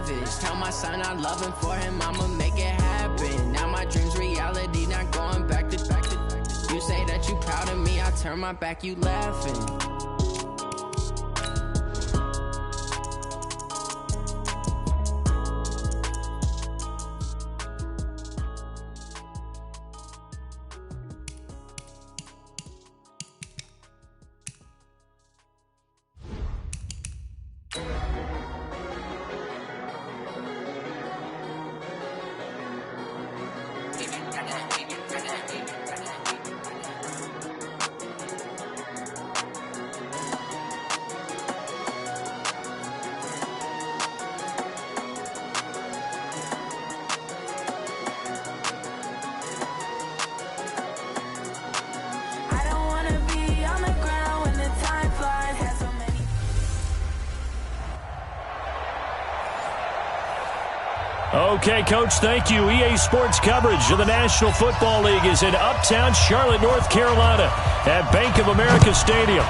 savage. Tell my son I love him, for him I'ma make it happen. Now my dream's reality, not going back to. You say that you proud of me, I turn my back, you laughing. Okay, Coach, thank you. EA Sports coverage of the National Football League is in uptown Charlotte, North Carolina at Bank of America Stadium.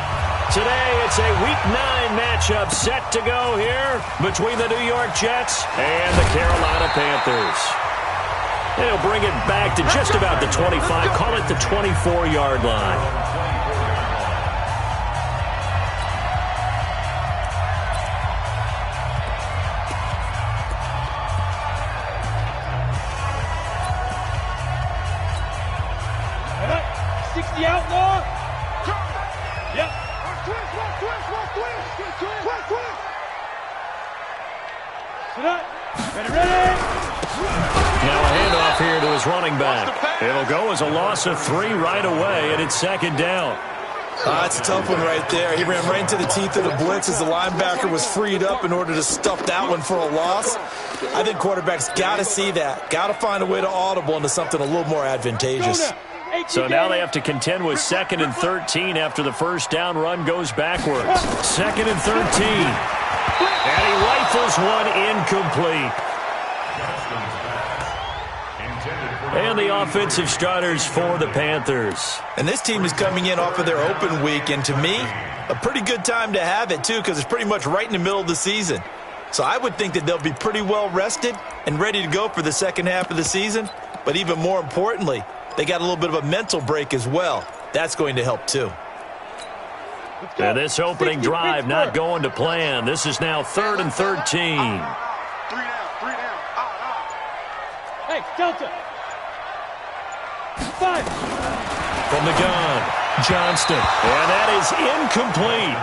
Today, it's a Week 9 matchup set to go here between the New York Jets and the Carolina Panthers. They'll bring it back to just about the 25, call it the 24-yard line. Running back. It'll go as a loss of 3 right away, and it's second down. That's a tough one right there. He ran right into the teeth of the blitz as the linebacker was freed up in order to stuff that one for a loss. I think quarterbacks got to see that. Got to find a way to audible into something a little more advantageous. So now they have to contend with 2nd and 13 after the first down run goes backwards. 2nd and 13. And he rifles one incomplete. And the offensive starters for the Panthers. And this team is coming in off of their open week, and to me, a pretty good time to have it, too, because it's pretty much right in the middle of the season. So I would think that they'll be pretty well rested and ready to go for the second half of the season. But even more importantly, they got a little bit of a mental break as well. That's going to help, too. And this opening drive not going to plan. This is now 3rd and 13. 3 down. Hey, Delta. 5. From the gun, Johnston. And that is incomplete.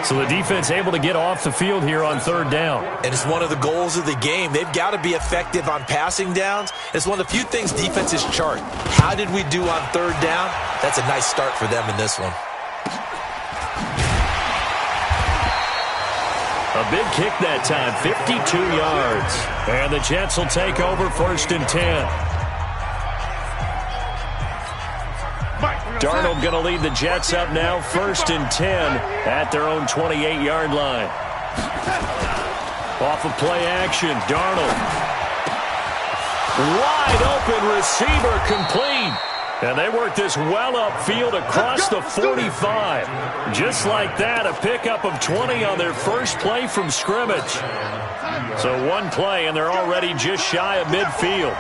So the defense able to get off the field here on 3rd down. And it's one of the goals of the game. They've got to be effective on passing downs. It's one of the few things defenses chart. How did we do on 3rd down? That's a nice start for them in this one. A big kick that time, 52 yards. And the Jets will take over 1st and 10. Darnold going to lead the Jets up now, 1st and 10 at their own 28-yard line. Off of play action, Darnold. Wide open receiver complete. And they work this well upfield across the 45. Just like that, a pickup of 20 on their first play from scrimmage. So one play, and they're already just shy of midfield.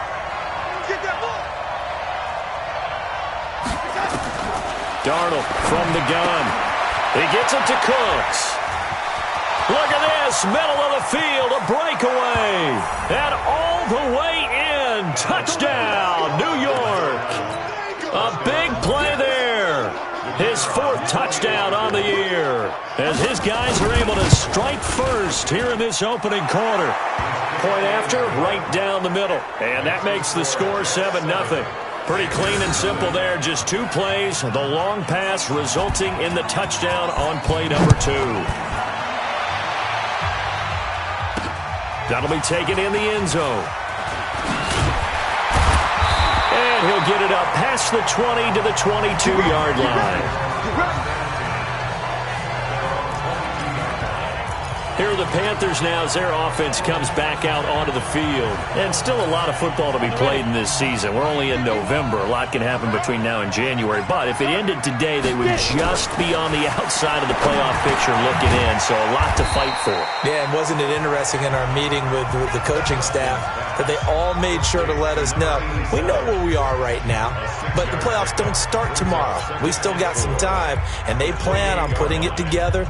Darnold from the gun. He gets it to Cooks. Look at this, middle of the field, a breakaway. And all the way in, touchdown, New York. A big play there. His 4th touchdown on the year. As his guys are able to strike first here in this opening quarter. Point after, right down the middle. And that makes the score 7-0. Pretty clean and simple there. Just 2 plays. The long pass resulting in the touchdown on play number 2. That'll be taken in the end zone. And he'll get it up past the 20 to the 22-yard line. Here are the Panthers now as their offense comes back out onto the field. And still a lot of football to be played in this season. We're only in November. A lot can happen between now and January. But if it ended today, they would just be on the outside of the playoff picture looking in. So a lot to fight for. Yeah, and wasn't it interesting in our meeting with the coaching staff that they all made sure to let us know, we know where we are right now, but the playoffs don't start tomorrow. We still got some time, and they plan on putting it together,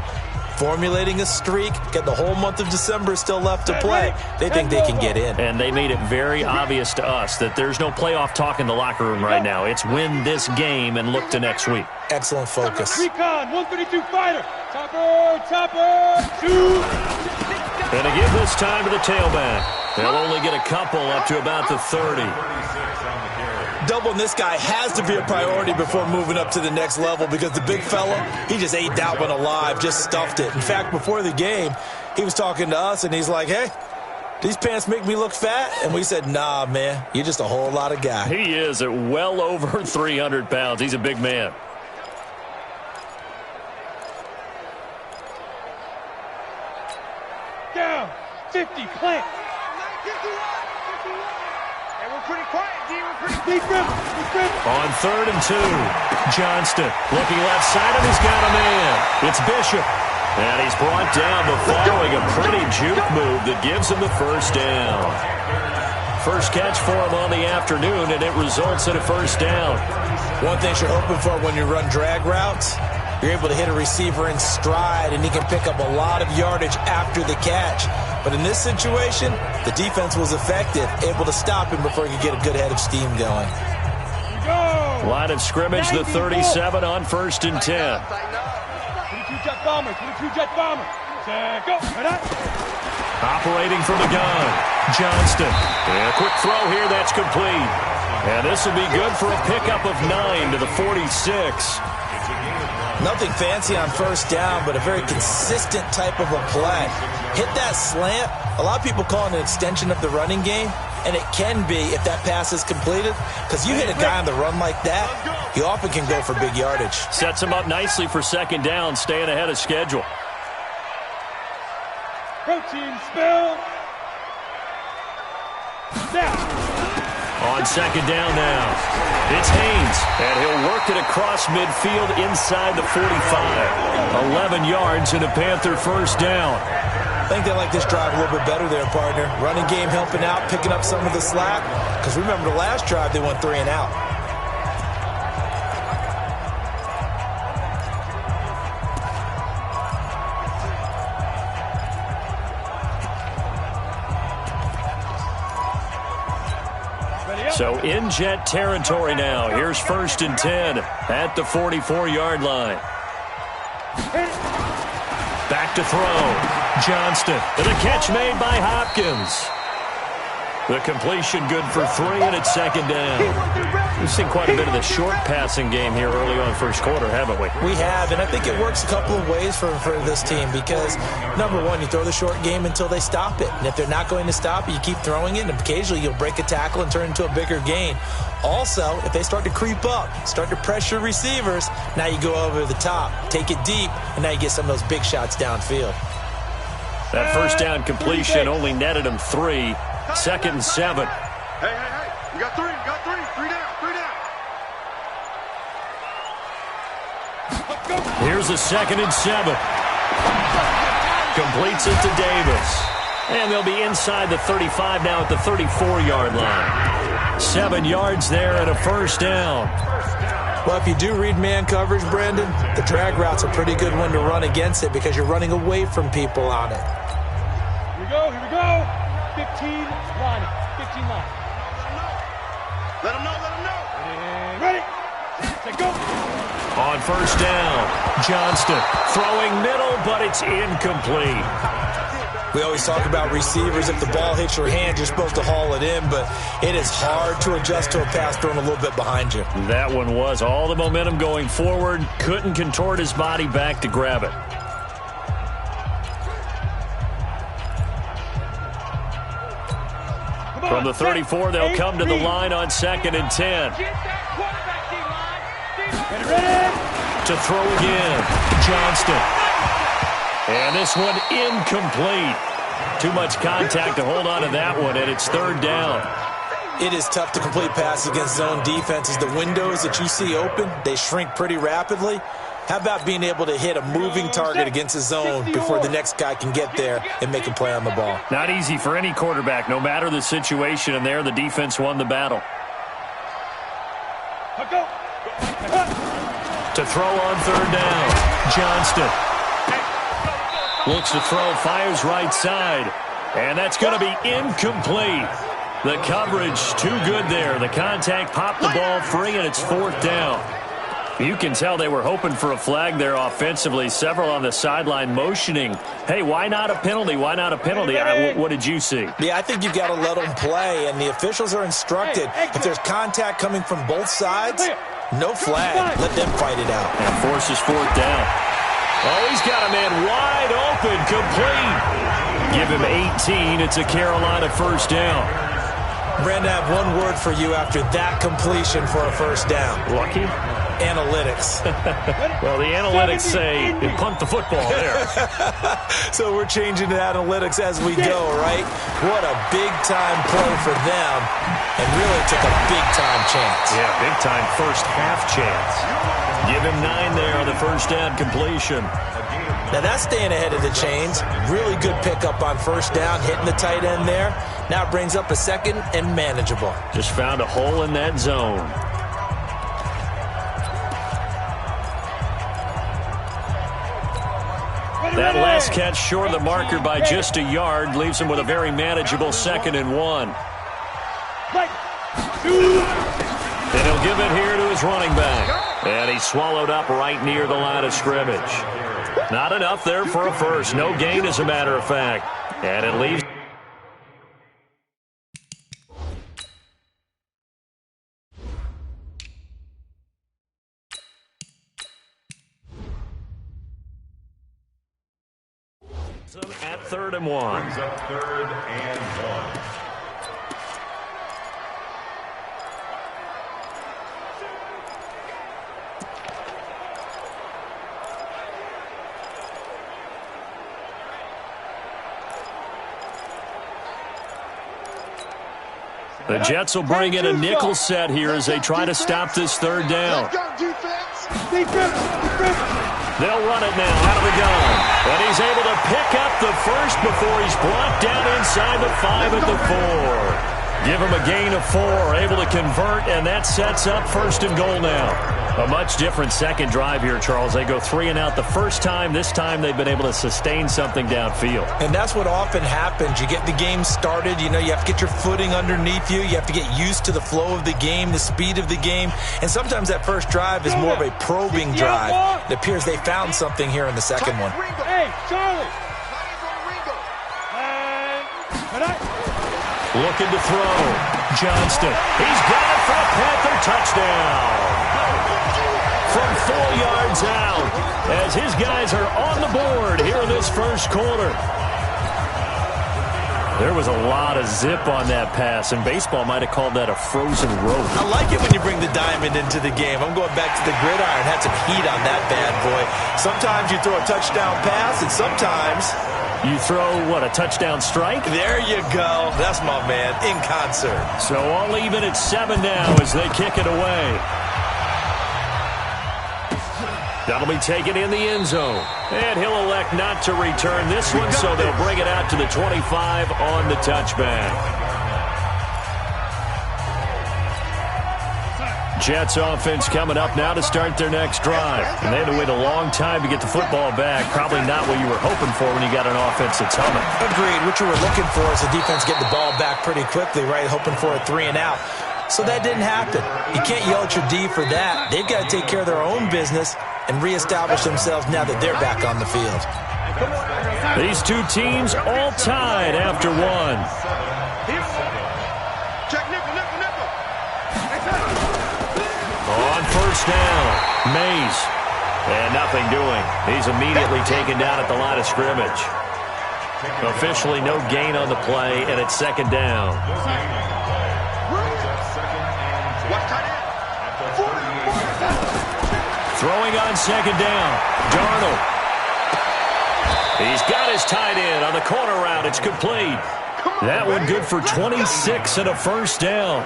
formulating a streak, get the whole month of December still left to play. They think they can get in. And they made it very obvious to us that there's no playoff talk in the locker room right now. It's win this game and look to next week. Excellent focus. Recon, 132 fighter. Chopper, shoot. And to give this time to the tailback. They'll only get a couple up to about the 30. Doubling this guy has to be a priority before moving up to the next level because the big fella, he just ate that one alive, just stuffed it. In fact, before the game, he was talking to us, and he's like, hey, these pants make me look fat? And we said, nah, man, you're just a whole lot of guy. He is at well over 300 pounds. He's a big man. Down, 50, plant. Pretty quiet, D. We're pretty deep. On 3rd and 2, Johnston looking left side, and he's got a man. It's Bishop. And he's brought down following a pretty juke move that gives him the first down. First catch for him on the afternoon, and it results in a first down. One thing you're hoping for when you run drag routes, you're able to hit a receiver in stride, and he can pick up a lot of yardage after the catch. But in this situation, the defense was effective, able to stop him before he could get a good head of steam going. Line of scrimmage, the 37 on 1st and 10. 22 jet bomber, 22 jet bomber. Go. Operating from the gun, Johnston. And a quick throw here, that's complete. And this will be good for a pickup of 9 to the 46. Nothing fancy on first down, but a very consistent type of a play. Hit that slant. A lot of people call it an extension of the running game, and it can be if that pass is completed, because you hit a guy on the run like that, he often can go for big yardage. Sets him up nicely for second down, staying ahead of schedule. Protein spill. Down. On second down now, it's Haynes, and he'll work it across midfield inside the 45. 11 yards and a Panther first down. I think they like this drive a little bit better there, partner. Running game helping out, picking up some of the slack. Because remember the last drive, they went 3 and out. So in jet territory now. Here's 1st and 10 at the 44-yard line. Back to throw. Johnston. And a catch made by Hopkins. The completion good for 3, and it's second down. We've seen quite a bit of the short passing game here early on first quarter, haven't we? We have, and I think it works a couple of ways for this team because, number one, you throw the short game until they stop it. And if they're not going to stop it, you keep throwing it, and occasionally you'll break a tackle and turn it into a bigger gain. Also, if they start to creep up, start to pressure receivers, now you go over the top, take it deep, and now you get some of those big shots downfield. That first down completion only netted him 3. 2nd and 7. Hey. We got 3. 3 down. Here's a 2nd and 7. Completes it to Davis. And they'll be inside the 35 now at the 34-yard line. 7 yards there and a first down. Well, if you do read man coverage, Brandon, the drag route's a pretty good one to run against it because you're running away from people on it. Here we go. 15 line. 15 line. Let them know. Ready. Set, go. On first down, Johnston throwing middle, but it's incomplete. We always talk about receivers. If the ball hits your hand, you're supposed to haul it in, but it is hard to adjust to a pass thrown a little bit behind you. That one was all the momentum going forward. Couldn't contort his body back to grab it. From the 34, they'll come to the line on 2nd and 10. To throw again, Johnston. And this one incomplete. Too much contact to hold on to that one, and it's third down. It is tough to complete passes against zone defenses. The windows that you see open, they shrink pretty rapidly. How about being able to hit a moving target against a zone before the next guy can get there and make a play on the ball? Not easy for any quarterback, no matter the situation, and there the defense won the battle. To throw on third down, Johnston. Looks to throw, fires right side, and that's going to be incomplete. The coverage too good there. The contact popped the ball free, and it's fourth down. You can tell they were hoping for a flag there offensively. Several on the sideline motioning, hey, why not a penalty? Why not a penalty? What did you see? Yeah, I think you've got to let them play, and the officials are instructed. If there's contact coming from both sides, no flag. Let them fight it out. And forces fourth down. Oh, he's got a man wide open, complete. Give him 18. It's a Carolina first down. Brandon, I have one word for you after that completion for a first down. Lucky? Analytics. Well, the analytics say punt the football there. So we're changing to analytics as we go, right? What a big-time play for them, and really took a big-time chance. Yeah, big-time first half chance. Give him 9 there on the first down completion. Now that's staying ahead of the chains. Really good pickup on first down, hitting the tight end there. Now it brings up a second and manageable. Just found a hole in that zone. That last catch short of the marker by just a yard leaves him with a very manageable 2nd and 1. And he'll give it here to his running back. And he's swallowed up right near the line of scrimmage. Not enough there for a first. No gain, as a matter of fact. And it leaves. At 3rd and 1. Brings up 3rd and 1. The Jets will bring in a nickel set here as they try to stop this third down. They'll run it now out of the gun. And he's able to pick up the first before he's brought down inside the 5 at the 4. Give him a gain of 4, able to convert, and that sets up 1st and goal now. A much different second drive here, Charles. They go 3 and out the first time. This time they've been able to sustain something downfield. And that's what often happens. You get the game started. You know, you have to get your footing underneath you. You have to get used to the flow of the game, the speed of the game. And sometimes that first drive is more of a probing drive. It appears they found something here in the second one. Hey, Charlie. Looking to throw. Johnston. He's got it for a Panther touchdown. From 4 yards out, as his guys are on the board here in this first quarter. There was a lot of zip on that pass, and baseball might have called that a frozen rope. I like it when you bring the diamond into the game. I'm going back to the gridiron. Had some heat on that bad boy. Sometimes you throw a touchdown pass, and sometimes you throw, what, a touchdown strike? There you go. That's my man, in concert. So all even at 7 now as they kick it away. That'll be taken in the end zone. And he'll elect not to return this one, so they'll bring it out to the 25 on the touchback. Jets offense coming up now to start their next drive. And they had to wait a long time to get the football back. Probably not what you were hoping for when you got an offense that's humming. Agreed. What you were looking for is the defense getting the ball back pretty quickly, right? Hoping for a 3 and out. So that didn't happen. You can't yell at your D for that. They've got to take care of their own business and reestablish themselves now that they're back on the field. These two teams all tied after 1. Check nickel, nickel, nickel. On first down, Mays. And nothing doing. He's immediately taken down at the line of scrimmage. Officially no gain on the play, and it's 2nd down. Throwing on 2nd down, Darnold. He's got his tight end on the corner route. It's complete. That one good for 26 and a first down.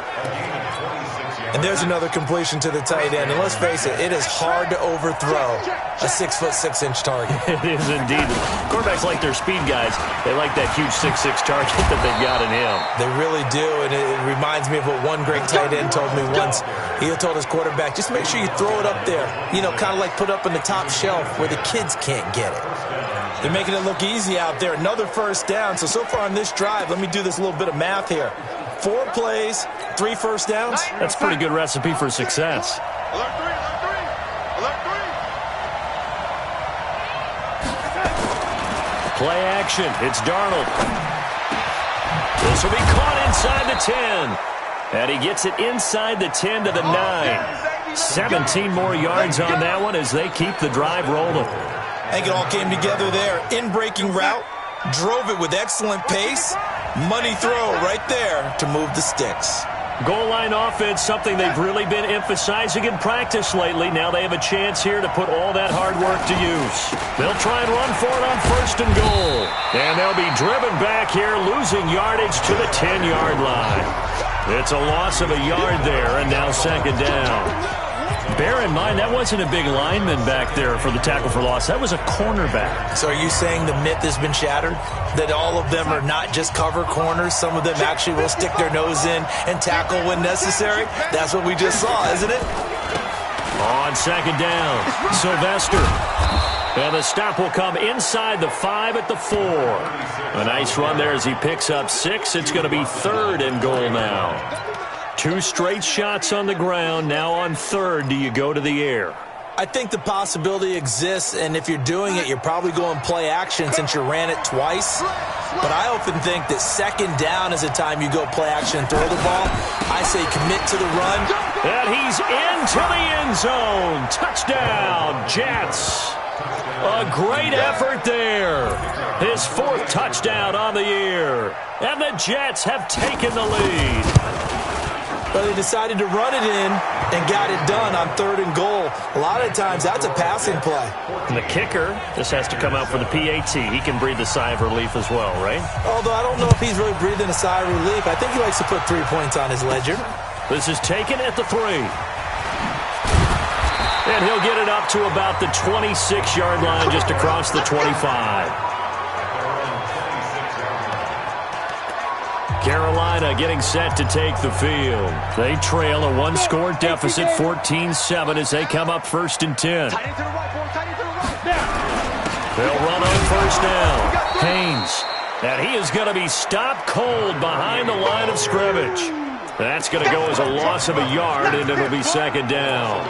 And there's another completion to the tight end. And let's face it, it is hard to overthrow a 6'6" target. It is indeed. Quarterbacks like their speed guys. They like that huge 6'6" target that they've got in him. They really do, and it reminds me of what one great tight end told me once. He told his quarterback, just make sure you throw it up there. You know, kind of like put up in the top shelf where the kids can't get it. They're making it look easy out there. Another first down. So far on this drive, let me do this little bit of math here. 4 plays, 3 first downs. That's a pretty good recipe for success. Alert 3, alert 3, alert 3. Play action. It's Darnold. This will be caught inside the 10. And he gets it inside the 10 to the 9. 17 more yards on that one as they keep the drive rolling. I think it all came together there. In-breaking route, drove it with excellent pace. Money throw right there to move the sticks. Goal line offense, something they've really been emphasizing in practice lately. Now they have a chance here to put all that hard work to use. They'll try and run for it on 1st and goal. And they'll be driven back here, losing yardage to the 10-yard line. It's a loss of a yard there, and now 2nd down. Bear in mind, that wasn't a big lineman back there for the tackle for loss. That was a cornerback. So are you saying the myth has been shattered? That all of them are not just cover corners? Some of them actually will stick their nose in and tackle when necessary? That's what we just saw, isn't it? On 2nd down, Sylvester. And the stop will come inside the 5 at the 4. A nice run there as he picks up 6. It's going to be 3rd and goal now. 2 straight shots on the ground. Now on 3rd, do you go to the air? I think the possibility exists, and if you're doing it, you're probably going play action since you ran it twice. But I often think that 2nd down is the time you go play action and throw the ball. I say commit to the run. And he's into the end zone. Touchdown, Jets. A great effort there. His 4th touchdown on the year. And the Jets have taken the lead. But they decided to run it in and got it done on 3rd and goal. A lot of times, that's a passing play. And the kicker, this has to come out for the PAT. He can breathe a sigh of relief as well, right? Although I don't know if he's really breathing a sigh of relief. I think he likes to put 3 points on his ledger. This is taken at the 3. And he'll get it up to about the 26-yard line just across the 25. Carolina getting set to take the field. They trail a 1-score deficit, 14-7, as they come up 1st and 10. They'll run on 1st down. Haynes. And he is going to be stopped cold behind the line of scrimmage. That's going to go as a loss of a yard, and it'll be 2nd down.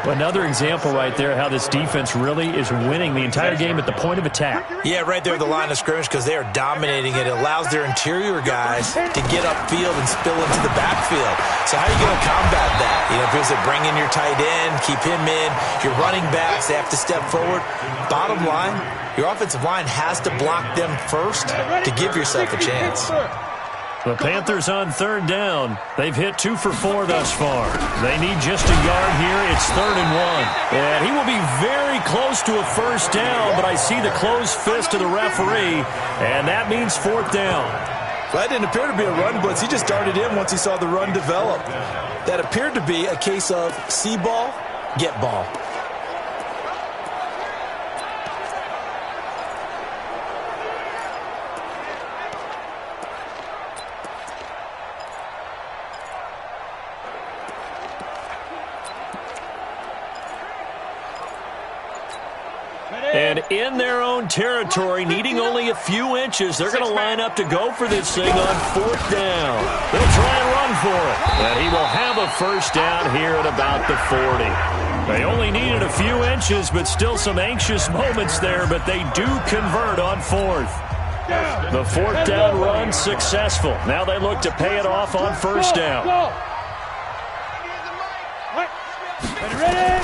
Another example right there how this defense really is winning the entire game at the point of attack. Yeah, right there at the line of scrimmage because they are dominating it. It allows their interior guys to get upfield and spill into the backfield. So how are you going to combat that? You know, if bring in your tight end, keep him in. Your running backs, they have to step forward. Bottom line, your offensive line has to block them first to give yourself a chance. The Panthers on 3rd down. They've hit 2 for 4 thus far. They need just a yard here. It's 3rd and 1. And he will be very close to a 1st down, but I see the closed fist of the referee, and that means 4th down. Well, that didn't appear to be a run blitz. He just darted in once he saw the run develop. That appeared to be a case of see ball, get ball. And in their own territory, needing only a few inches, they're going to line up to go for this thing on 4th down. They'll try and run for it. And he will have a 1st down here at about the 40. They only needed a few inches, but still some anxious moments there, but they do convert on 4th. The 4th down run successful. Now they look to pay it off on 1st down. Ready?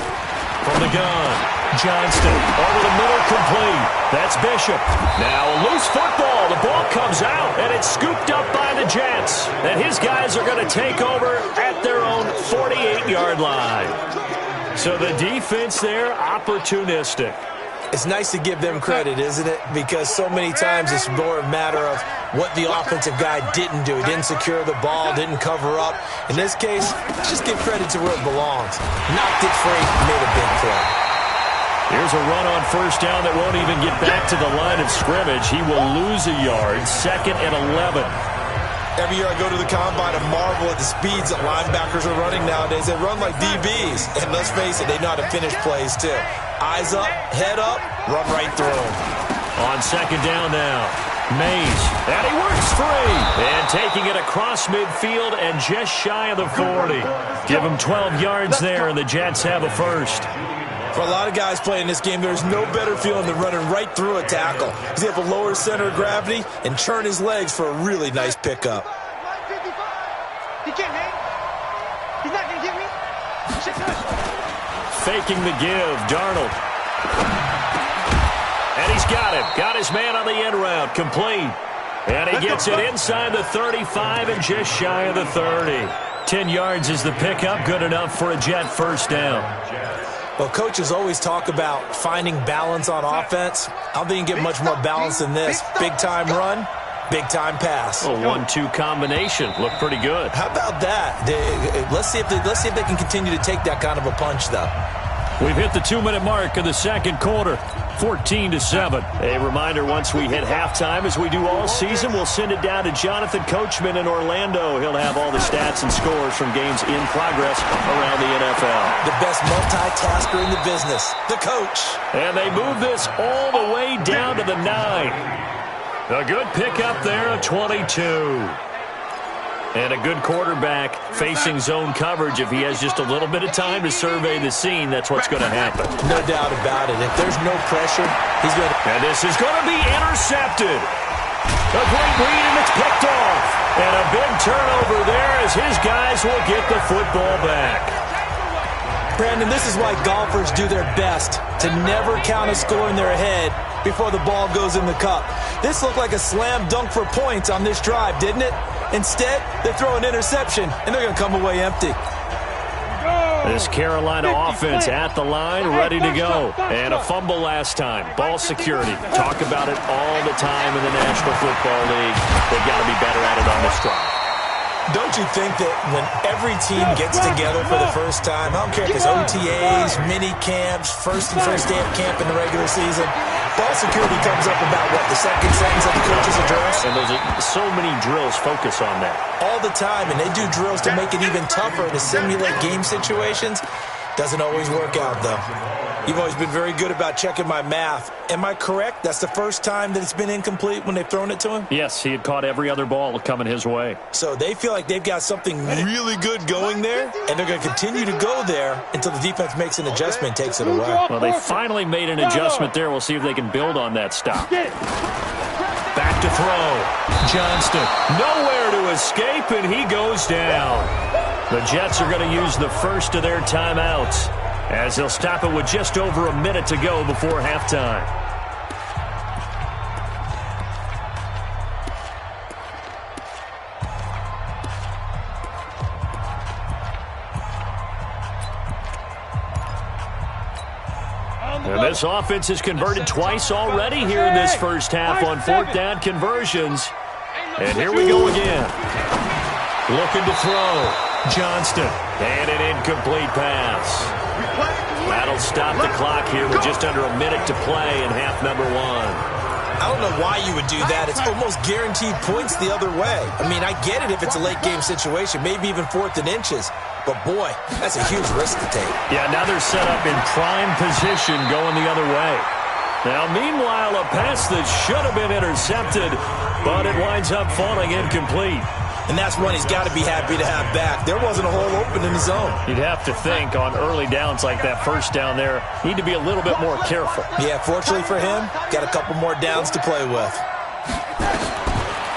From the gun. Johnston over the middle, complete. That's Bishop. Now a loose football. The ball comes out, and it's scooped up by the Jets. And his guys are going to take over at their own 48-yard line. So the defense there, opportunistic. It's nice to give them credit, isn't it? Because so many times it's more a matter of what the offensive guy didn't do. He didn't secure the ball, didn't cover up. In this case, just give credit to where it belongs. Knocked it free, made a big play. Here's a run on first down that won't even get back to the line of scrimmage. He will lose a yard, 2nd and 11. Every year I go to the combine and marvel at the speeds that linebackers are running nowadays. They run like DBs. And let's face it, they know how to finish plays too. Eyes up, head up, run right through them. On 2nd down now, Mays, and he works free. And taking it across midfield and just shy of the 40. Give him 12 yards there, and the Jets have a first. For a lot of guys playing this game, there's no better feeling than running right through a tackle. He's able to lower his center of gravity and churn his legs for a really nice pickup. He can't hang. He's not going to get me. Faking the give, Darnold. And he's got it. Got his man on the end route, complete. And he gets it inside the 35 and just shy of the 30. 10 yards is the pickup, good enough for a Jet first down. Well, coaches always talk about finding balance on offense. I don't think you can get much more balance than this. Big-time run, big-time pass. A 1-2 combination. Looked pretty good. How about that? Let's see if they can continue to take that kind of a punch, though. We've hit the 2-minute mark of the second quarter, 14-7. A reminder, once we hit halftime, as we do all season, we'll send it down to Jonathan Coachman in Orlando. He'll have all the stats and scores from games in progress around the NFL. The best multitasker in the business, the coach. And they move this all the way down to the 9. A good pickup there, a 22. And a good quarterback facing zone coverage. If he has just a little bit of time to survey the scene, that's what's going to happen. No doubt about it. If there's no pressure, he's going to... And this is going to be intercepted. A great read, and it's picked off. And a big turnover there as his guys will get the football back. Brandon, this is why golfers do their best to never count a score in their head before the ball goes in the cup. This looked like a slam dunk for points on this drive, didn't it? Instead, they throw an interception, and they're going to come away empty. This Carolina offense at the line, ready to go. And a fumble last time. Ball security. Talk about it all the time in the National Football League. They've got to be better at it on this drive. Don't you think that when every team gets together for the first time, I don't care if it's OTAs, mini camps, first day of camp in the regular season, ball security comes up about, what, the second sentence of the coach's address? And those are so many drills focus on that. All the time, and they do drills to make it even tougher to simulate game situations. Doesn't always work out, though. You've always been very good about checking my math. Am I correct? That's the first time that it's been incomplete when they've thrown it to him? Yes, he had caught every other ball coming his way. So they feel like they've got something really good going there, and they're going to continue to go there until the defense makes an adjustment and takes it away. Well, they finally made an adjustment there. We'll see if they can build on that stop. Back to throw. Johnston, nowhere to escape, and he goes down. The Jets are going to use the first of their timeouts, as they'll stop it with just over a minute to go before halftime. And this offense has converted twice already here in this first half on 4th down conversions. And here we go again. Looking to throw. Johnston. And an incomplete pass. That'll stop the clock here with just under a minute to play in half number 1. I don't know why you would do that. It's almost guaranteed points the other way. I mean, I get it if it's a late game situation, maybe even 4th and inches. But, boy, that's a huge risk to take. Yeah, now they're set up in prime position going the other way. Now, meanwhile, a pass that should have been intercepted, but it winds up falling incomplete. And that's one he's got to be happy to have back. There wasn't a hole open in the zone. You'd have to think on early downs like that first down there, need to be a little bit more careful. Yeah, fortunately for him, got a couple more downs to play with.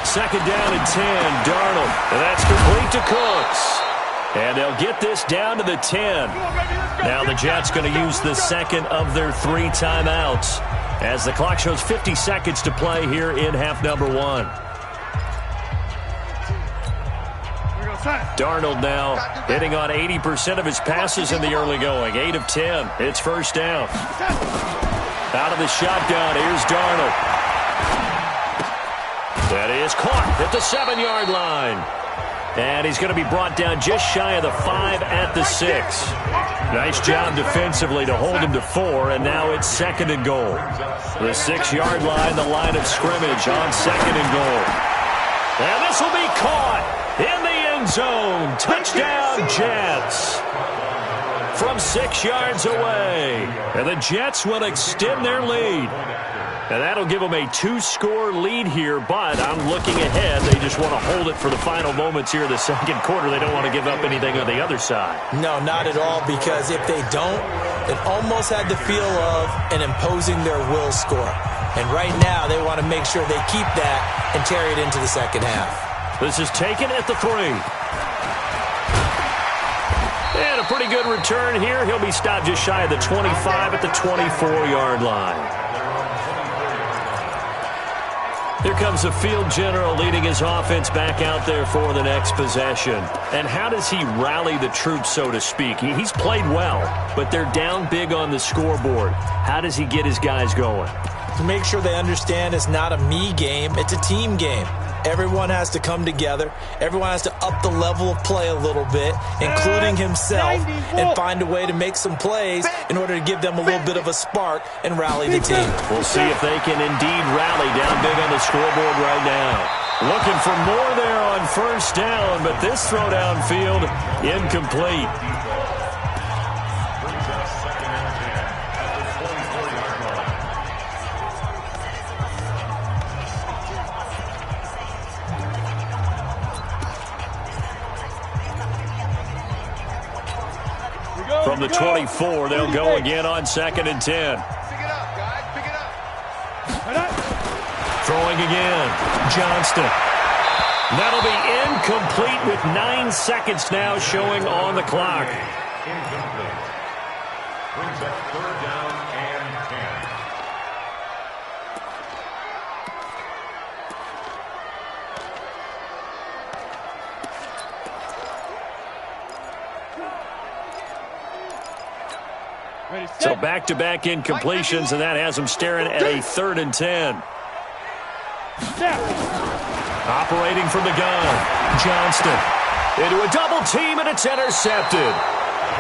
2nd down and 10, Darnold. And that's complete to Cooks. And they'll get this down to the 10. Now the Jets going to use the second of their 3 timeouts as the clock shows 50 seconds to play here in half number 1. Darnold now hitting on 80% of his passes in the early going. 8 of 10. It's first down. Out of the shotgun, here's Darnold. That is caught at the 7-yard line. And he's going to be brought down just shy of the 5 at the 6. Nice job defensively to hold him to 4, and now it's 2nd and goal. The 6-yard line, the line of scrimmage on 2nd and goal. And this will be caught in the end zone. Touchdown, Jets. From 6 yards away. And the Jets will extend their lead. And that'll give them a 2-score lead here, but I'm looking ahead. They just want to hold it for the final moments here in the second quarter. They don't want to give up anything on the other side. No, not at all, because if they don't, it almost had the feel of an imposing their will score. And right now, they want to make sure they keep that and carry it into the second half. This is taken at the 3. And a pretty good return here. He'll be stopped just shy of the 25 at the 24-yard line. Here comes the field general leading his offense back out there for the next possession. And how does he rally the troops, so to speak? He's played well, but they're down big on the scoreboard. How does he get his guys going? To make sure they understand it's not a me game, it's a team game. Everyone has to come together. Everyone has to up the level of play a little bit, including himself, and find a way to make some plays in order to give them a little bit of a spark and rally the team. We'll see if they can indeed rally down big on the scoreboard right now. Looking for more there on first down, but this throw downfield incomplete. From the 24, they'll go again on 2nd and 10. Pick it up, guys. Pick it up. Throwing again. Johnston. That'll be incomplete with 9 seconds now showing on the clock. Incomplete. Brings up 3rd down and 10. So back-to-back incompletions, and that has them staring at a 3rd and 10. Operating from the gun. Johnston into a double team, and it's intercepted.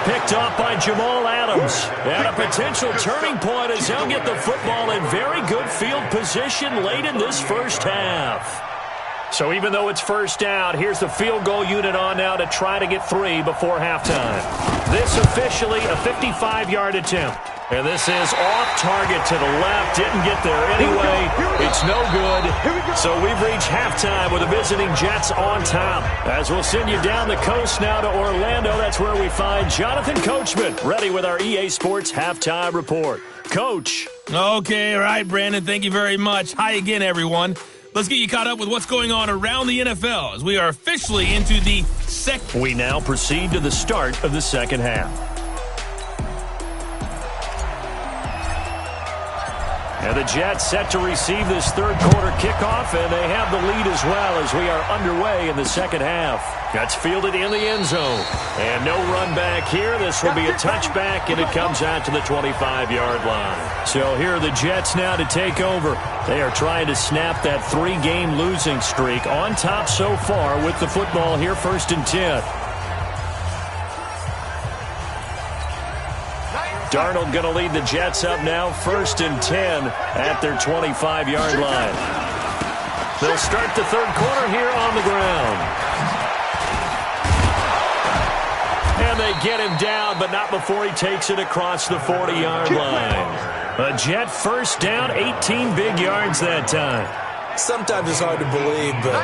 Picked off by Jamal Adams. And a potential turning point as he'll get the football in very good field position late in this first half. So even though it's first down, here's the field goal unit on now to try to get 3 before halftime. This officially a 55-yard attempt. And this is off target to the left. Didn't get there anyway. It's no good. So we've reached halftime with the visiting Jets on top. As we'll send you down the coast now to Orlando. That's where we find Jonathan Coachman ready with our EA Sports halftime report. Coach. Okay, all right, Brandon. Thank you very much. Hi again, everyone. Let's get you caught up with what's going on around the NFL as we are officially into the second. We now proceed to the start of the second half. And the Jets set to receive this third quarter kickoff, and they have the lead as well as we are underway in the second half. That's fielded in the end zone. And no run back here. This will be a touchback, and it comes out to the 25-yard line. So here are the Jets now to take over. They are trying to snap that 3-game losing streak on top so far with the football here, 1st and 10. Darnold going to lead the Jets up now, 1st and 10 at their 25-yard line. They'll start the third quarter here on the ground. And they get him down, but not before he takes it across the 40-yard line. A Jet first down, 18 big yards that time. Sometimes it's hard to believe, but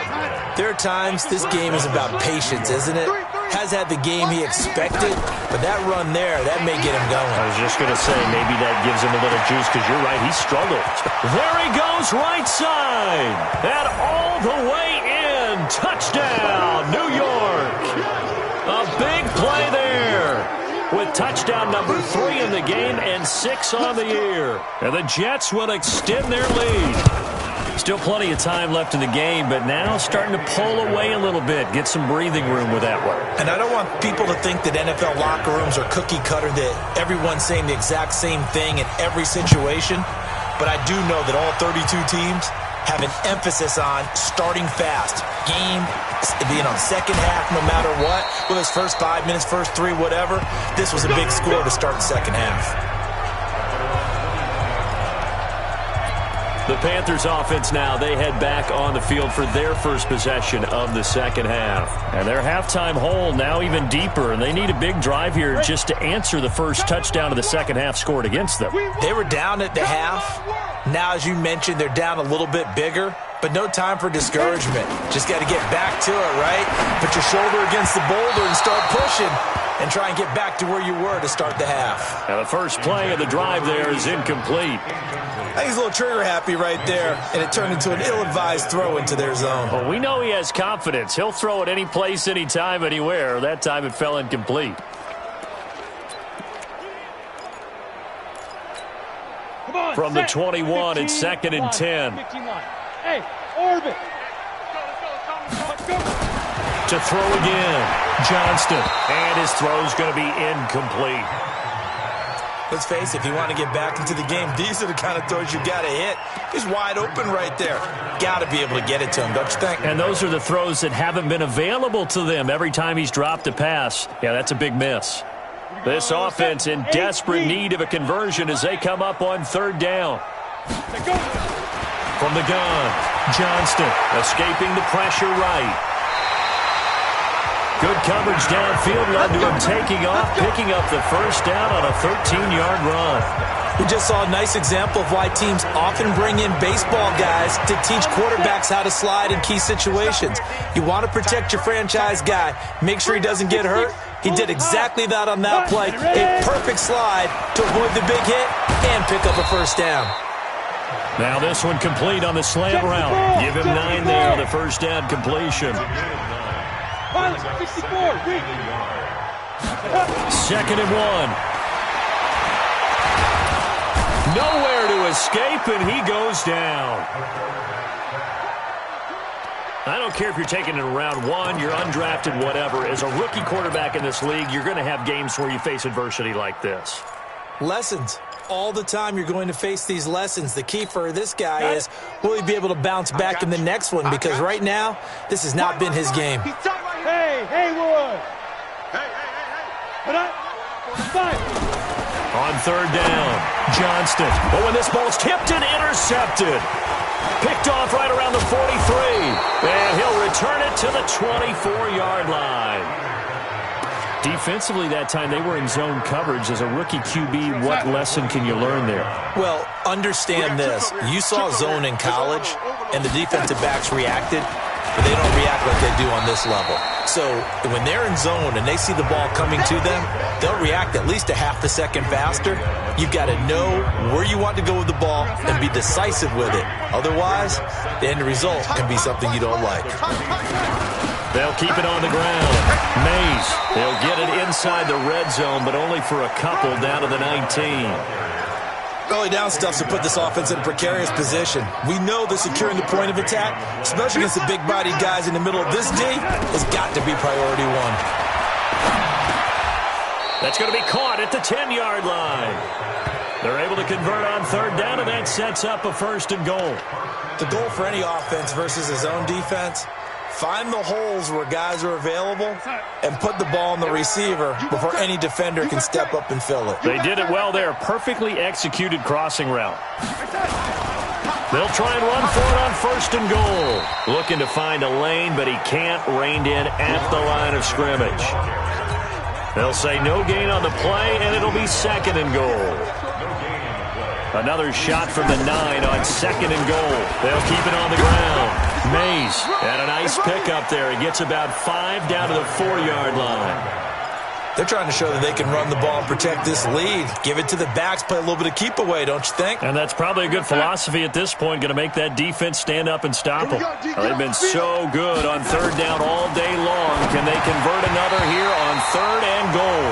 there are times this game is about patience, isn't it? Has had the game he expected, but that run there, that may get him going. I was just going to say, maybe that gives him a little juice, because you're right, he struggled. There he goes, right side, and all the way in. Touchdown, New York. A big play there, with touchdown number 3 in the game and 6 on the year. And the Jets will extend their lead. Still plenty of time left in the game, but now starting to pull away a little bit, get some breathing room with that one. And I don't want people to think that NFL locker rooms are cookie cutter, that everyone's saying the exact same thing in every situation. But I do know that all 32 teams have an emphasis on starting fast. Game, second half, no matter what. Whether it's first 5 minutes, first 3, whatever. This was a big score to start the second half. The Panthers offense now, they head back on the field for their first possession of the second half. And their halftime hole now even deeper, and they need a big drive here just to answer the first touchdown of the second half scored against them. They were down at the half. Now, as you mentioned, they're down a little bit bigger, but no time for discouragement. Just got to get back to it, right? Put your shoulder against the boulder and start pushing and try and get back to where you were to start the half. Now the first play of the drive there is incomplete. I think he's a little trigger happy right there, and it turned into an ill-advised throw into their zone. Well, we know he has confidence. He'll throw it any place, anytime, anywhere. That time it fell incomplete. From the 21, it's 2nd and 10. Hey, orbit. To throw again. Johnston. And his throw's going to be incomplete. Let's face it, if you want to get back into the game, these are the kind of throws you got to hit. He's wide open right there. Got to be able to get it to him, don't you think? And those are the throws that haven't been available to them every time he's dropped a pass. Yeah, that's a big miss. This offense in desperate need of a conversion as they come up on 3rd down. From the gun, Johnston escaping the pressure right. Good coverage downfield led to him taking off, picking up the first down on a 13-yard run. We just saw a nice example of why teams often bring in baseball guys to teach quarterbacks how to slide in key situations. You want to protect your franchise guy. Make sure he doesn't get hurt. He did exactly that on that play. A perfect slide to avoid the big hit and pick up a first down. Now this one complete on the slant route. Give him 9 there on the first down completion. 64. 2nd and 1. Nowhere to escape, and he goes down. I don't care if you're taking it in round 1, you're undrafted, whatever. As a rookie quarterback in this league, you're going to have games where you face adversity like this. Lessons. All the time you're going to face these lessons. The key for this guy is, will he be able to bounce back in the next one? Because right now, this has not been his game. Hey, Haywood! Put up! 5. On 3rd down, Johnston. Oh, and this ball's tipped and intercepted. Picked off right around the 43. And he'll return it to the 24-yard line. Defensively that time, they were in zone coverage. As a rookie QB, what lesson can you learn there? Well, understand this. You saw zone in college, and the defensive backs reacted, but they don't react like they do on this level. So when they're in zone and they see the ball coming to them, they'll react at least a half a second faster. You've got to know where you want to go with the ball and be decisive with it. Otherwise, the end result can be something you don't like. They'll keep it on the ground. Mays, they'll get it inside the red zone, but only for a couple down to the 19. Early down stuff's to put this offense in a precarious position. We know that securing the point of attack, especially against the big-bodied guys in the middle of this D, has got to be priority 1. That's going to be caught at the 10-yard line. They're able to convert on 3rd down, and that sets up a 1st and goal. The goal for any offense versus his own defense, find the holes where guys are available and put the ball on the receiver before any defender can step up and fill it. They did it well there. Perfectly executed crossing route. They'll try and run for it on 1st and goal. Looking to find a lane, but he can't. Reined in at the line of scrimmage. They'll say no gain on the play, and it'll be 2nd and goal. Another shot from the 9 on 2nd and goal. They'll keep it on the ground. Mays, and a nice pickup there. He gets about 5 down to the 4-yard line. They're trying to show that they can run the ball and protect this lead. Give it to the backs, play a little bit of keep away, don't you think? And that's probably a good philosophy at this point, going to make that defense stand up and stop them. They've been so good on 3rd down all day long. Can they convert another here on 3rd and goal?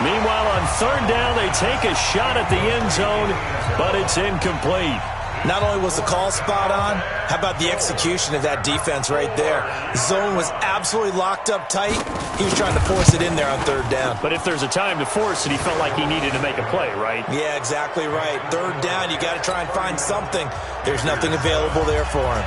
Meanwhile, on 3rd down, they take a shot at the end zone, but it's incomplete. Not only was the call spot on, how about the execution of that defense right there? The zone was absolutely locked up tight. He was trying to force it in there on third down. But if there's a time to force it, he felt like he needed to make a play, right? Yeah, exactly right. Third down, you got to try and find something. There's nothing available there for him.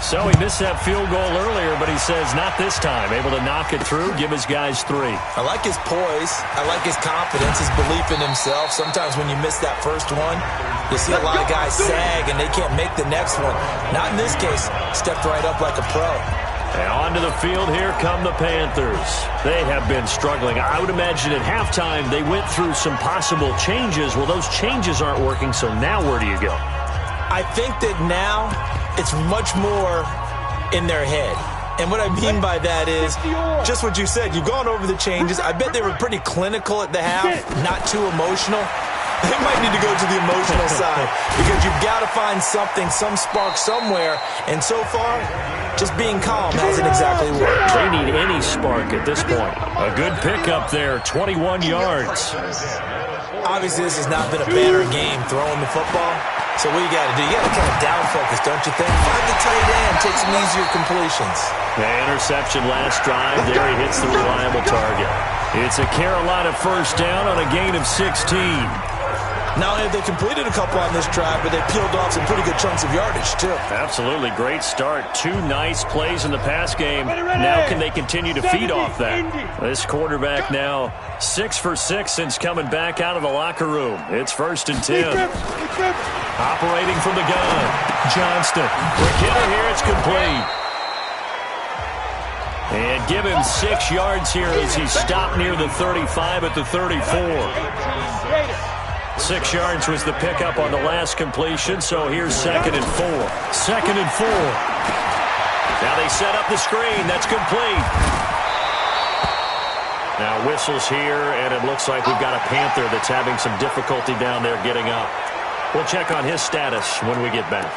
So he missed that field goal earlier, but he says not this time. Able to knock it through, give his guys 3. I like his poise. I like his confidence, his belief in himself. Sometimes when you miss that first one, you see a lot of guys sag and they can't make the next one. Not in this case. Stepped right up like a pro. And onto the field, here come the Panthers. They have been struggling. I would imagine at halftime they went through some possible changes. Well, those changes aren't working, so now where do you go? I think that now it's much more in their head. And what I mean by that is just what you said. You've gone over the changes. I bet they were pretty clinical at the half, not too emotional. They might need to go to the emotional side because you've got to find something, some spark somewhere. And so far, just being calm hasn't exactly worked. They need any spark at this point. A good pickup there, 21 yards. Obviously, this has not been a banner game throwing the football. So what you got to do, you got to kind of down focus, don't you think? Find the tight end, take some easier completions. The interception last drive. There he hits the reliable target. It's a Carolina first down on a gain of 16. Not only have they completed a couple on this drive, but they peeled off some pretty good chunks of yardage, too. Absolutely. Great start. 2 nice plays in the pass game. Now can they continue to feed off that? This quarterback now 6 for 6 since coming back out of the locker room. It's 1st and 10. Operating from the gun. Johnston. Quick hitter here. It's complete. And give him 6 yards here as he stopped near the 35 at the 34. 6 yards was the pickup on the last completion, so here's 2nd and 4. 2nd and 4. Now they set up the screen. That's complete. Now whistles here, and it looks like we've got a Panther that's having some difficulty down there getting up. We'll check on his status when we get back.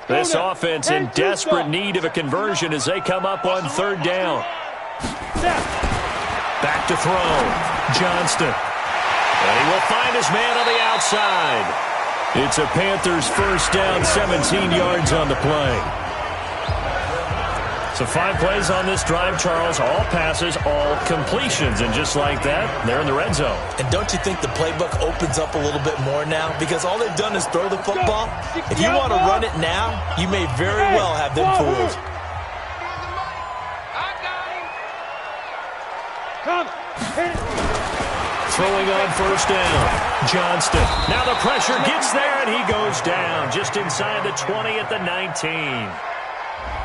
This offense in desperate need of a conversion as they come up on 3rd down. Back to throw. Johnston. And he will find his man on the outside. It's a Panthers first down, 17 yards on the play. So 5 plays on this drive, Charles. All passes, all completions. And just like that, they're in the red zone. And don't you think the playbook opens up a little bit more now? Because all they've done is throw the football. If you want to run it now, you may very well have them fooled. Throwing on first down. Johnston. Now the pressure gets there, and he goes down just inside the 20 at the 19.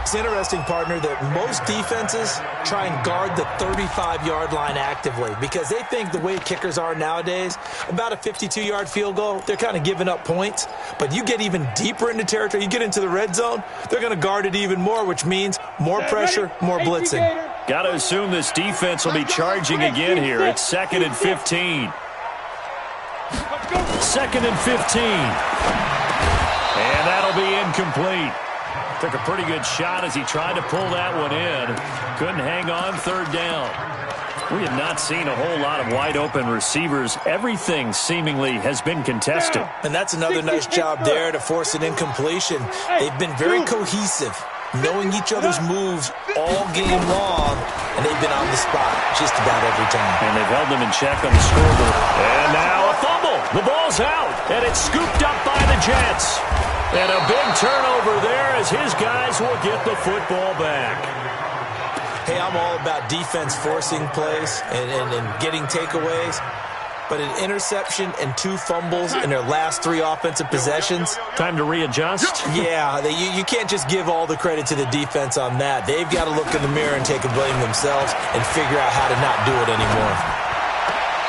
It's interesting, partner, that most defenses try and guard the 35-yard line actively because they think the way kickers are nowadays, about a 52-yard field goal, they're kind of giving up points. But you get even deeper into territory, you get into the red zone, they're going to guard it even more, which means more pressure, more blitzing. Got to assume this defense will be charging again here. It's 2nd and 15. 2nd and 15. And that'll be incomplete. Took a pretty good shot as he tried to pull that one in. Couldn't hang on 3rd down. We have not seen a whole lot of wide-open receivers. Everything seemingly has been contested. And that's another nice job there to force an incompletion. They've been very cohesive, knowing each other's moves all game long, and they've been on the spot just about every time. And they've held them in check on the scoreboard. And now a fumble. The ball's out, and it's scooped up by the Jets. And a big turnover there as his guys will get the football back. Hey, I'm all about defense forcing plays and getting takeaways. But an interception and 2 fumbles in their last 3 offensive possessions. Time to readjust? Yeah, you can't just give all the credit to the defense on that. They've got to look in the mirror and take a blame themselves and figure out how to not do it anymore.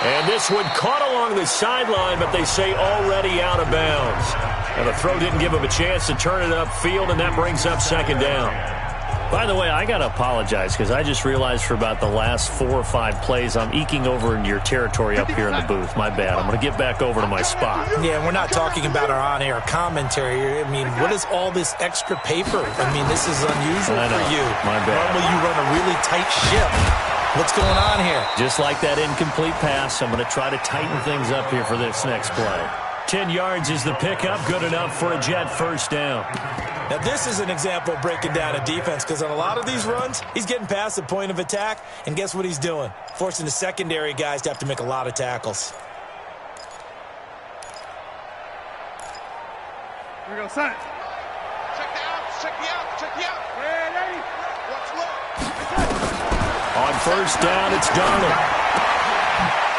And this one caught along the sideline, but they say already out of bounds. And the throw didn't give him a chance to turn it upfield, and that brings up 2nd down. By the way, I got to apologize because I just realized for about the last 4 or 5 plays, I'm eking over into your territory up here in the booth. My bad. I'm going to get back over to my spot. Yeah, we're not talking about our on-air commentary. I mean, what is all this extra paper? I mean, this is unusual for you. My bad. Normally you run a really tight ship. What's going on here? Just like that incomplete pass, I'm going to try to tighten things up here for this next play. 10 yards is the pickup. Good enough for a Jet first down. Now, this is an example of breaking down a defense because on a lot of these runs, he's getting past the point of attack, and guess what he's doing? Forcing the secondary guys to have to make a lot of tackles. Here we go, son. Check the out, check the out, check the out. Ready? Watch look. On first down, it's Darnold.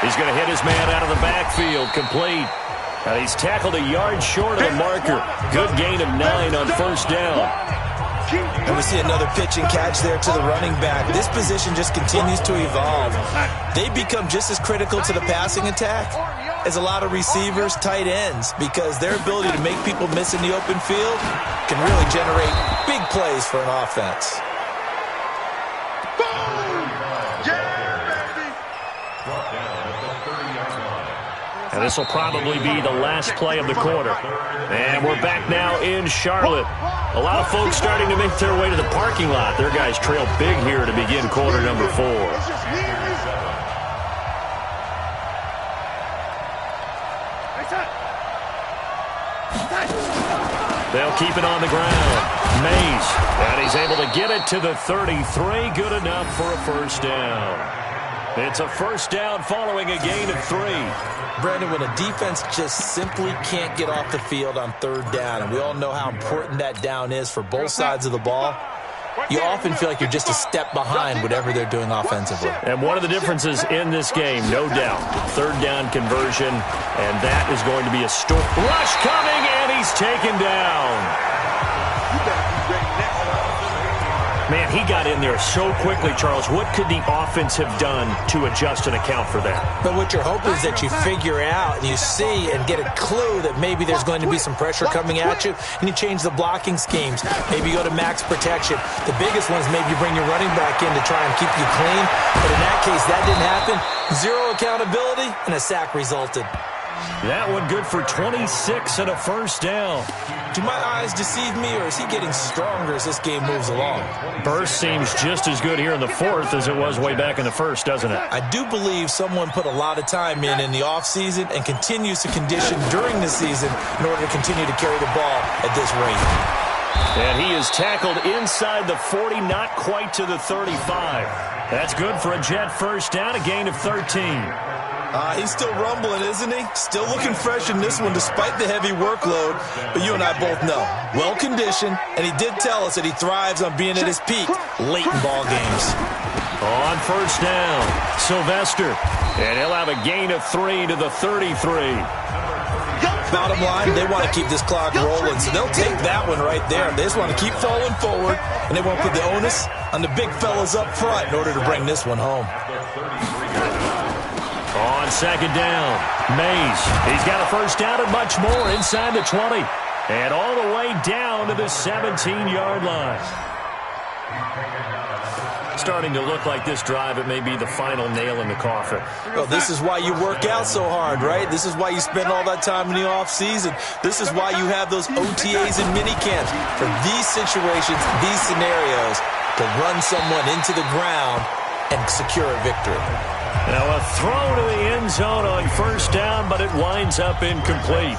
He's going to hit his man out of the backfield, complete. And he's tackled a yard short of the marker. Good gain of 9 on first down. And we see another pitch and catch there to the running back. This position just continues to evolve. They become just as critical to the passing attack as a lot of receivers, tight ends, because their ability to make people miss in the open field can really generate big plays for an offense. And this will probably be the last play of the quarter. And we're back now in Charlotte. A lot of folks starting to make their way to the parking lot. Their guys trail big here to begin quarter number 4. They'll keep it on the ground. Mays, and he's able to get it to the 33. Good enough for a first down. It's a first down following a gain of 3. Brandon, when a defense just simply can't get off the field on third down, and we all know how important that down is for both sides of the ball, you often feel like you're just a step behind whatever they're doing offensively. And one of the differences in this game, no doubt, third down conversion, and that is going to be a rush coming, and he's taken down. Man, he got in there so quickly, Charles. What could the offense have done to adjust and account for that? But what you're hoping is that you figure out and you see and get a clue that maybe there's going to be some pressure coming at you, and you change the blocking schemes. Maybe you go to max protection. The biggest one is maybe you bring your running back in to try and keep you clean. But in that case, that didn't happen. 0 accountability, and a sack resulted. That one good for 26 and a first down. Do my eyes deceive me, or is he getting stronger as this game moves along? Burst seems just as good here in the 4th as it was way back in the 1st, doesn't it? I do believe someone put a lot of time in the offseason and continues to condition during the season in order to continue to carry the ball at this rate. And he is tackled inside the 40, not quite to the 35. That's good for a Jet first down, a gain of 13. He's still rumbling, isn't he? Still looking fresh in this one despite the heavy workload. But you and I both know, well-conditioned, and he did tell us that he thrives on being at his peak late in ball games. On first down, Sylvester, and he'll have a gain of 3 to the 33. Bottom line, they want to keep this clock rolling, so they'll take that one right there. They just want to keep falling forward, and they won't put the onus on the big fellas up front in order to bring this one home. On second down, Mays. He's got a first down and much more inside the 20. And all the way down to the 17-yard line. Starting to look like this drive, it may be the final nail in the coffin. Well, this is why you work out so hard, right? This is why you spend all that time in the offseason. This is why you have those OTAs and minicamps for these situations, these scenarios, to run someone into the ground and secure a victory. Now a throw to the end zone on first down, but it winds up incomplete.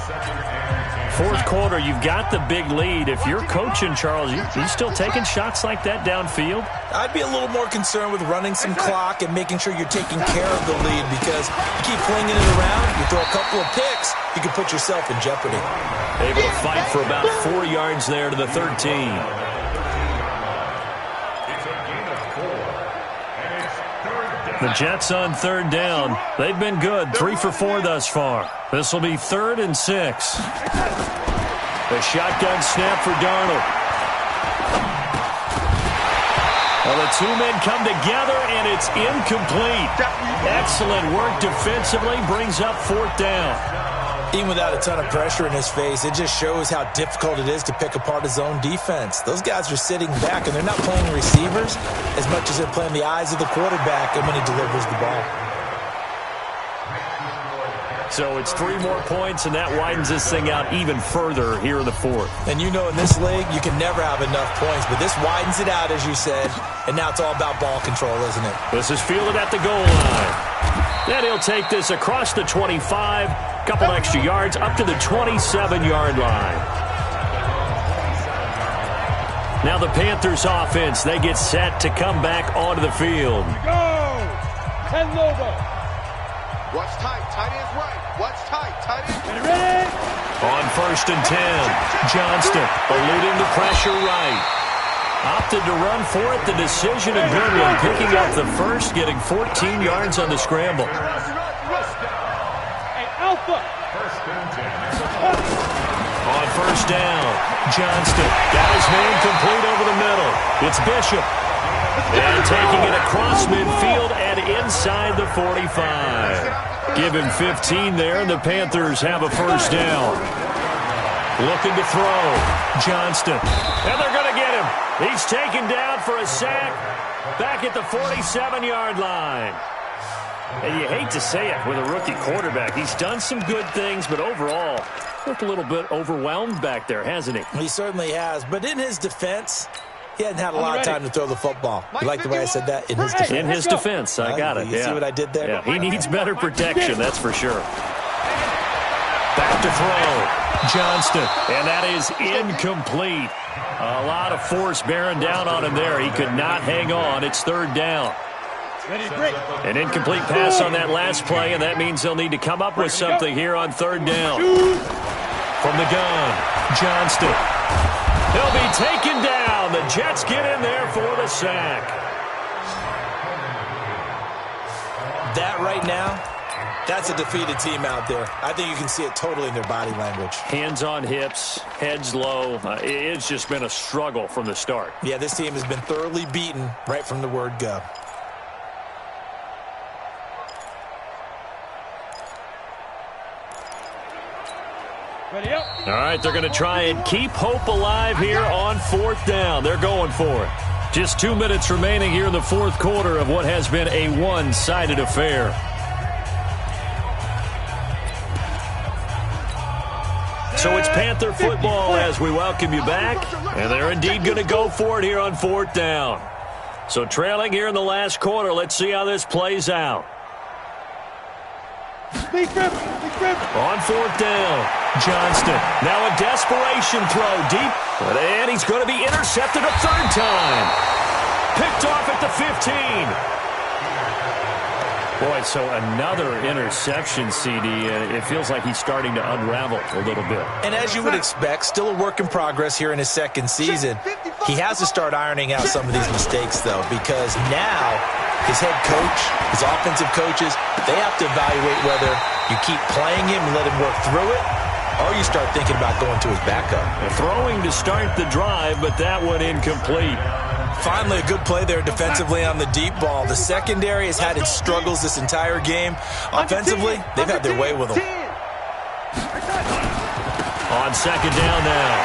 4th quarter, you've got the big lead. If you're coaching, Charles, you still taking shots like that downfield? I'd be a little more concerned with running some clock and making sure you're taking care of the lead, because you keep flinging it around, you throw a couple of picks, you can put yourself in jeopardy. Able to fight for about 4 yards there to the 13. The Jets on third down. They've been good. 3 for 4 thus far. This will be 3rd and 6. The shotgun snap for Darnold. Well, the 2 men come together, and it's incomplete. Excellent work defensively. Brings up 4th down. Even without a ton of pressure in his face, it just shows how difficult it is to pick apart his own defense. Those guys are sitting back, and they're not playing receivers as much as they're playing the eyes of the quarterback and when he delivers the ball. So it's 3 more points, and that widens this thing out even further here in the fourth. And you know in this league, you can never have enough points, but this widens it out, as you said, and now it's all about ball control, isn't it? This is fielded at the goal line. Then he'll take this across the 25, couple extra yards, up to the 27-yard line. Now the Panthers offense, they get set to come back onto the field. Go! 10 Lobo. Watch tight. Tight end's right. Watch tight. Tight end. Ready? On 1st and 10, Johnston eluding the pressure right. Opted to run for it. The decision a good one. Picking up the first, getting 14 yards on the scramble. Hey, Alpha. On 1st down, Johnston got his man complete over the middle. It's Bishop. And taking it across midfield and inside the 45. Give him 15 there, and the Panthers have a 1st down. Looking to throw. Johnston. And they're going to get him. He's taken down for a sack back at the 47-yard line. And you hate to say it with a rookie quarterback. He's done some good things, but overall, looked a little bit overwhelmed back there, hasn't he? He certainly has. But in his defense, he hadn't had a lot of time to throw the football. You like the way I said that? In his defense. In his defense, I got it. You see what I did there? Yeah, he needs better protection, that's for sure. Back to throw. Johnston. And that is incomplete. A lot of force bearing down on him there. He could not hang on. It's 3rd down. An incomplete pass on that last play, and that means they'll need to come up with something here on 3rd down. From the gun, Johnston. He'll be taken down. The Jets get in there for the sack. That right now, that's a defeated team out there. I think you can see it totally in their body language. Hands on hips, heads low. It's just been a struggle from the start. Yeah, this team has been thoroughly beaten right from the word go. Ready up. All right, they're going to try and keep hope alive here on 4th down. They're going for it. Just 2 minutes remaining here in the 4th quarter of what has been a one-sided affair. So it's Panther football as we welcome you back, and they're indeed going to go for it here on 4th down. So trailing here in the last quarter, let's see how this plays out. Big rip. On 4th down, Johnston. Now a desperation throw deep, and he's going to be intercepted a 3rd time. Picked off at the 15. Boy, so another interception, CD. It feels like he's starting to unravel a little bit. And as you would expect, still a work in progress here in his 2nd season. He has to start ironing out some of these mistakes, though, because now his head coach, his offensive coaches, they have to evaluate whether you keep playing him and let him work through it, or you start thinking about going to his backup. Throwing to start the drive, but that one incomplete. Finally, a good play there defensively on the deep ball. The secondary has had its struggles this entire game. Offensively, they've had their way with them. On 2nd down now,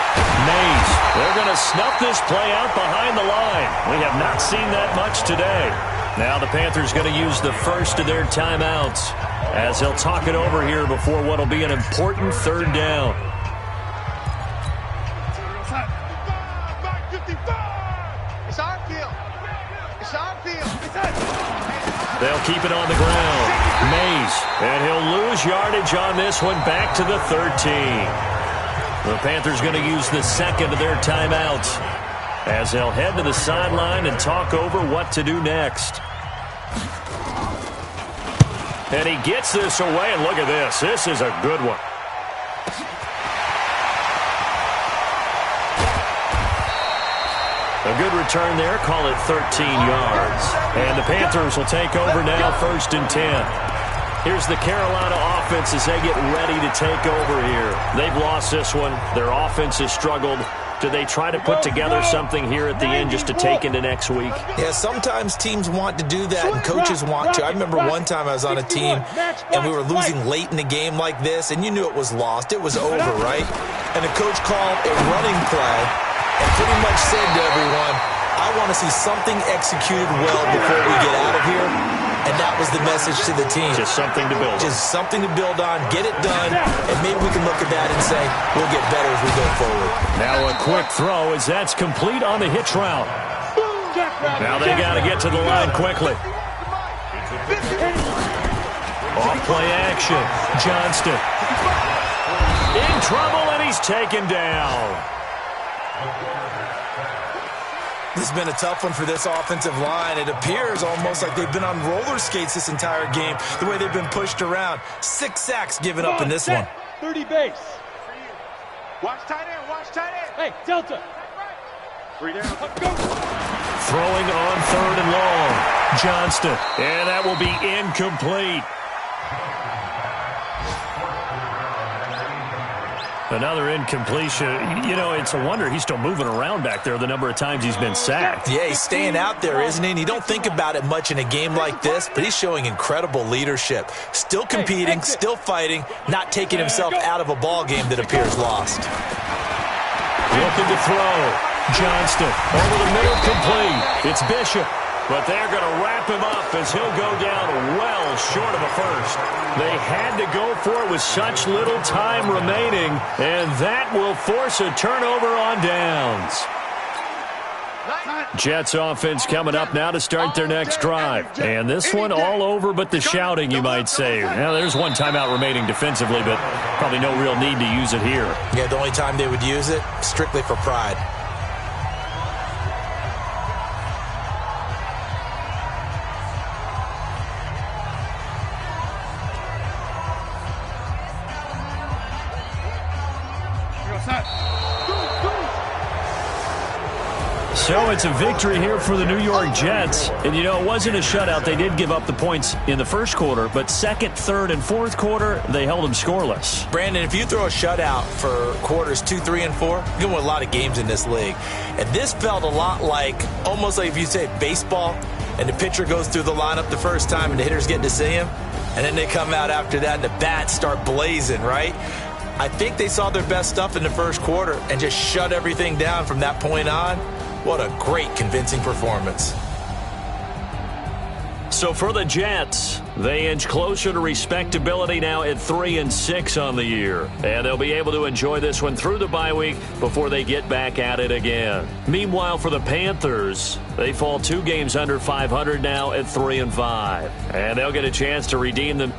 Mays. They're going to snuff this play out behind the line. We have not seen that much today. Now the Panthers going to use the first of their timeouts as they'll talk it over here before what will be an important 3rd down. They'll keep it on the ground. Mays, and he'll lose yardage on this one back to the 13. The Panthers going to use the 2nd of their timeouts as they'll head to the sideline and talk over what to do next. And he gets this away, and look at this. This is a good one. A good return there, call it 13 yards. And the Panthers will take over now, 1st and 10. Here's the Carolina offense as they get ready to take over here. They've lost this one. Their offense has struggled. Do they try to put together something here at the end just to take into next week? Yeah, sometimes teams want to do that and coaches want to. I remember one time I was on a team and we were losing late in the game like this, and you knew it was lost. It was over, right? And the coach called a running play and pretty much said to everyone, I want to see something executed well before we get out of here. And that was the message to the team. Just something to build on. Just something to build on, get it done, and maybe we can look at that and say, we'll get better as we go forward. Now a quick throw as that's complete on the hitch route. Now they got to get to the line quickly. Off-play action. Johnston. In trouble, and he's taken down. This has been a tough one for this offensive line. It appears almost like they've been on roller skates this entire game, the way they've been pushed around. 6 sacks given up in this one. 30 base. Watch tight end, watch tight end. Hey, Delta. 3 down. Go. Throwing on 3rd and long. Johnston. And that will be incomplete. Another incompletion. You know, it's a wonder he's still moving around back there the number of times he's been sacked. Yeah, he's staying out there, isn't he? And you don't think about it much in a game like this, but he's showing incredible leadership. Still competing, still fighting, not taking himself out of a ball game that appears lost. Looking to throw. Johnston over the middle, complete. It's Bishop. But they're going to wrap him up as he'll go down well short of a first. They had to go for it with such little time remaining, and that will force a turnover on downs. Jets offense coming up now to start their next drive. And this one all over but the shouting, you might say. Now, there's one timeout remaining defensively, but probably no real need to use it here. Yeah, the only time they would use it, strictly for pride. So it's a victory here for the New York Jets. And, you know, it wasn't a shutout. They did give up the points in the first quarter, but second, third, and fourth quarter, they held them scoreless. Brandon, if you throw a shutout for quarters 2, 3, and 4, you're going to win a lot of games in this league. And this felt a lot like, almost like if you say baseball, and the pitcher goes through the lineup the first time and the hitters get to see him, and then they come out after that and the bats start blazing, right? I think they saw their best stuff in the first quarter and just shut everything down from that point on. What a great, convincing performance. So for the Jets, they inch closer to respectability now at 3-6 on the year. And they'll be able to enjoy this one through the bye week before they get back at it again. Meanwhile, for the Panthers, they fall 2 games under 500 now at 3-5. And they'll get a chance to redeem them.